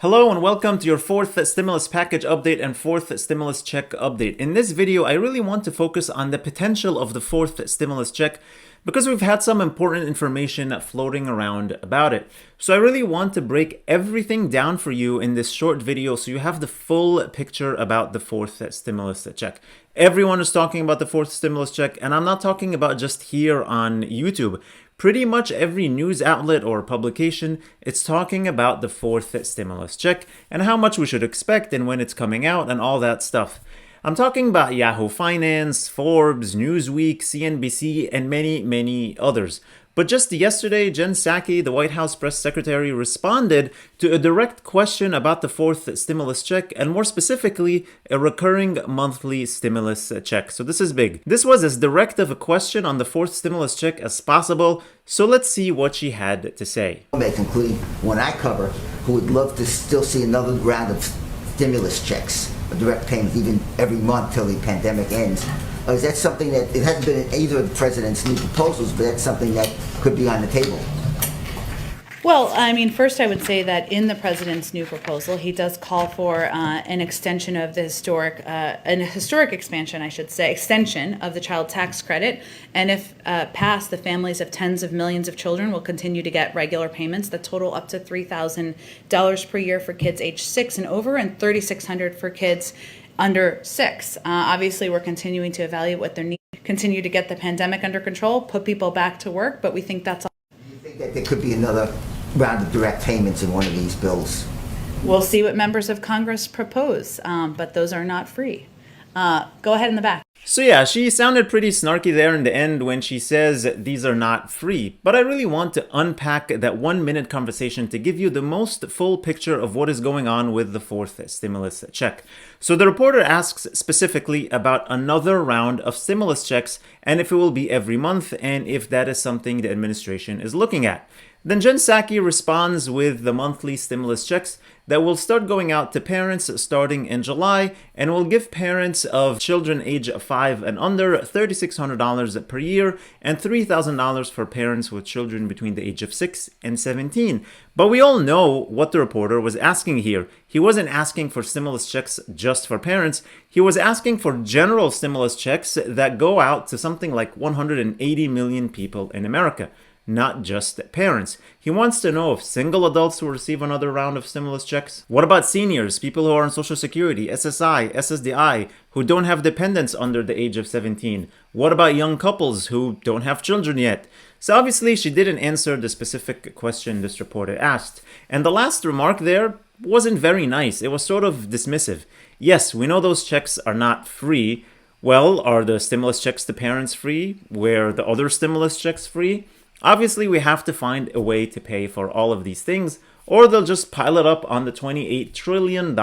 Hello and welcome to your fourth stimulus package update and fourth stimulus check update. In this video, I really want to focus on the potential of the fourth stimulus check because we've had some important information floating around about it. So I really want to break everything down for you in this short video so you have the full picture about the fourth stimulus check. Everyone is talking about the fourth stimulus check, and I'm not talking about just here on YouTube. Pretty much every news outlet or publication is talking about the fourth stimulus check and how much we should expect and when it's coming out and all that stuff. I'm talking about Yahoo Finance, Forbes, Newsweek, CNBC, and many others. But just yesterday, Jen Psaki, the White House press secretary, responded to a direct question about the fourth stimulus check, and more specifically, a recurring monthly stimulus check. So this is big. This was as direct of a question on the fourth stimulus check as possible, so let's see what she had to say. Including one I cover, who would love to still see another round of stimulus checks, direct payments, even every month till the pandemic ends. Is that something that, it hasn't been in either of the president's new proposals, but that's something that could be on the table? Well, I mean, first I would say that in the president's new proposal, he does call for an extension of the historic expansion, I should say, extension of the child tax credit. And if passed, the families of tens of millions of children will continue to get regular payments that total up to $3,000 per year for kids age 6 and over, and $3,600 for kids under 6. Obviously, we're continuing to evaluate what their needs, continue to get the pandemic under control, put people back to work, but we think that's all. Do you think that there could be another round of direct payments in one of these bills? We'll see what members of Congress propose, but those are not free. Go ahead in the back. So yeah, she sounded pretty snarky there in the end when she says these are not free. But I really want to unpack that 1 minute conversation to give you the most full picture of what is going on with the fourth stimulus check. So the reporter asks specifically about another round of stimulus checks and if it will be every month and if that is something the administration is looking at. Then Jen Psaki responds with the monthly stimulus checks that will start going out to parents starting in July and will give parents of children age 5 and under $3,600 per year and $3,000 for parents with children between the age of 6 and 17. But we all know what the reporter was asking here. He wasn't asking for stimulus checks just for parents. He was asking for general stimulus checks that go out to something like 180 million people in America, not just parents. He wants to know if single adults will receive another round of stimulus checks. What about seniors, people who are on Social Security, SSI, SSDI, who don't have dependents under the age of 17? What about young couples who don't have children yet? So obviously she didn't answer the specific question this reporter asked. And the last remark there wasn't very nice. It was sort of dismissive. Yes, we know those checks are not free. Well, are the stimulus checks to parents free? Were the other stimulus checks free? Obviously, we have to find a way to pay for all of these things, or they'll just pile it up on the $28 trillion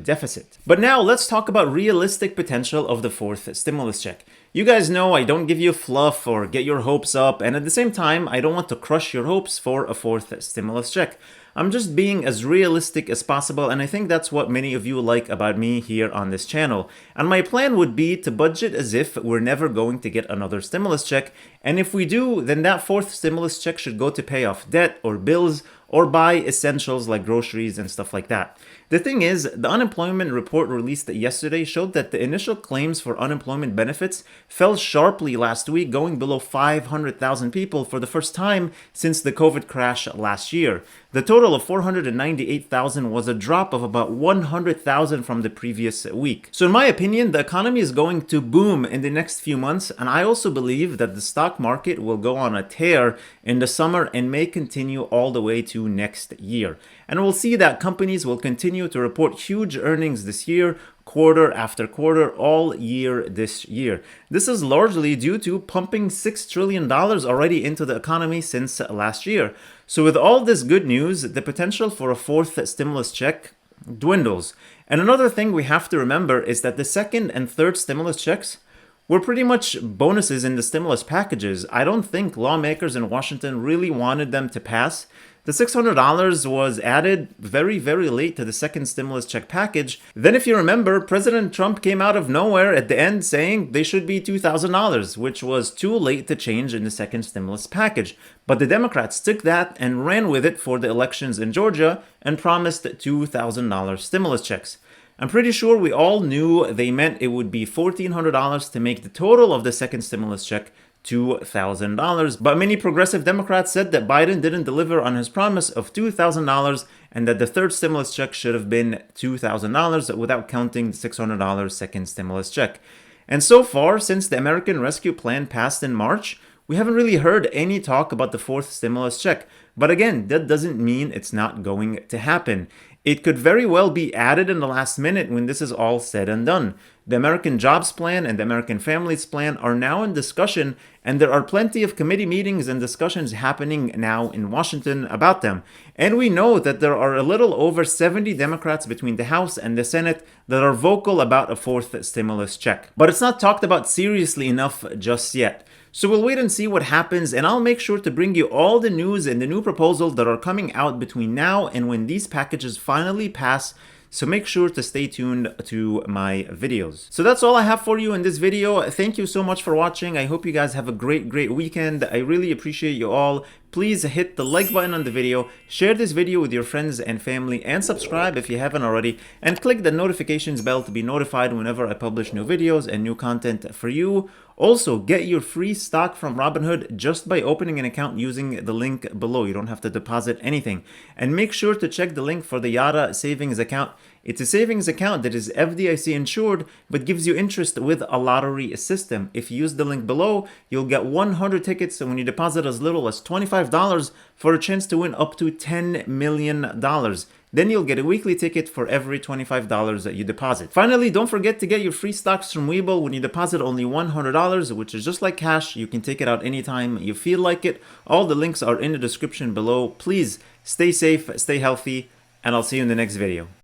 deficit. But now let's talk about realistic potential of the fourth stimulus check. You guys know I don't give you fluff or get your hopes up, and at the same time, I don't want to crush your hopes for a fourth stimulus check. I'm just being as realistic as possible, and I think that's what many of you like about me here on this channel. And my plan would be to budget as if we're never going to get another stimulus check, and if we do, then that fourth stimulus check should go to pay off debt or bills or buy essentials like groceries and stuff like that. The thing is, the unemployment report released yesterday showed that the initial claims for unemployment benefits fell sharply last week, going below 500,000 people for the first time since the COVID crash last year. The total of 498,000 was a drop of about 100,000 from the previous week. So in my opinion, the economy is going to boom in the next few months, and I also believe that the stock market will go on a tear in the summer and may continue all the way to next year. And we'll see that companies will continue to report huge earnings this year, quarter after quarter, all year this year. This is largely due to pumping $6 trillion already into the economy since last year. So with all this good news, the potential for a fourth stimulus check dwindles. And another thing we have to remember is that the second and third stimulus checks were pretty much bonuses in the stimulus packages. I don't think lawmakers in Washington really wanted them to pass. The $600 was added very, very late to the second stimulus check package. Then, if you remember, President Trump came out of nowhere at the end saying they should be $2,000, which was too late to change in the second stimulus package. But the Democrats took that and ran with it for the elections in Georgia and promised $2,000 stimulus checks. I'm pretty sure we all knew they meant it would be $1,400 to make the total of the second stimulus check $2,000, but many progressive Democrats said that Biden didn't deliver on his promise of $2,000 and that the third stimulus check should have been $2,000 without counting the $600 second stimulus check. And so far, since the American Rescue Plan passed in March, we haven't really heard any talk about the fourth stimulus check. But again, that doesn't mean it's not going to happen. It could very well be added in the last minute when this is all said and done. The American Jobs Plan and the American Families Plan are now in discussion, and there are plenty of committee meetings and discussions happening now in Washington about them. And we know that there are a little over 70 Democrats between the House and the Senate that are vocal about a fourth stimulus check. But it's not talked about seriously enough just yet. So we'll wait and see what happens, and I'll make sure to bring you all the news and the new proposals that are coming out between now and when these packages finally pass. So make sure to stay tuned to my videos. So that's all I have for you in this video. Thank you so much for watching. I hope you guys have a great weekend. I really appreciate you all. Please hit the like button on the video, share this video with your friends and family, and subscribe if you haven't already, and click the notifications bell to be notified whenever I publish new videos and new content for you. Also, get your free stock from Robinhood just by opening an account using the link below. You don't have to deposit anything. And make sure to check the link for the Yara savings account. It's a savings account that is FDIC insured, but gives you interest with a lottery system. If you use the link below, you'll get 100 tickets, and when you deposit as little as $25 for a chance to win up to $10 million. Then you'll get a weekly ticket for every $25 that you deposit. Finally, don't forget to get your free stocks from Webull when you deposit only $100, which is just like cash. You can take it out anytime you feel like it. All the links are in the description below. Please stay safe, stay healthy, and I'll see you in the next video.